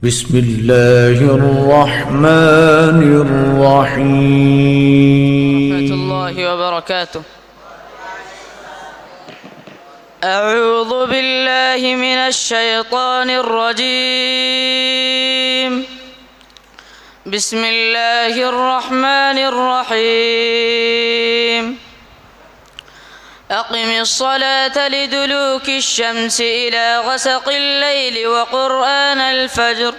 بسم الله الرحمن الرحيم. ورحمة الله وبركاته. أعوذ بالله من الشيطان الرجيم. بسم الله الرحمن الرحيم. أقم الصلاة لدلوك الشمس إلى غسق الليل وقرآن الفجر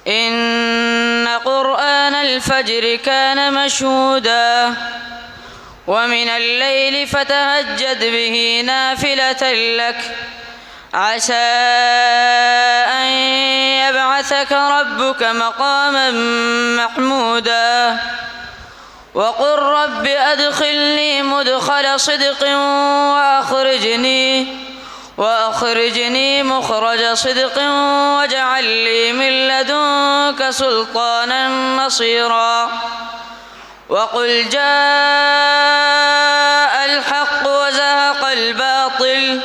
إن قرآن الفجر كان مشهودا ومن الليل فتهجد به نافلة لك عسى أن يبعثك ربك مقاما محمودا وقل رب أدخلني مدخل صدق وأخرجني مخرج صدق واجعل لي من لدنك سلطانا نصيرا وقل جاء الحق وزهق الباطل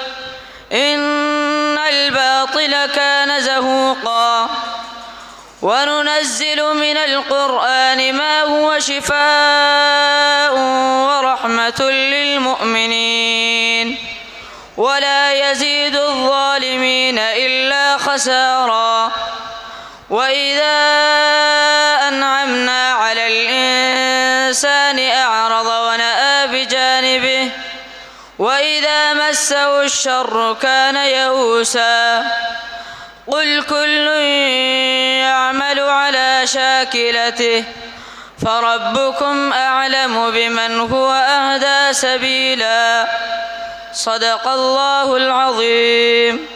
إن الباطل كان زهوقا وننزل من القرآن ما هو شفاء ورحمة للمؤمنين ولا يزيد الظالمين إلا خسارا وإذا أنعمنا على الإنسان أعرض ونأى بجانبه وإذا مسه الشر كان يئوسا قل كل يعمل على شاكلته فربكم أعلم بمن هو أهدى سبيلا صدق الله العظيم.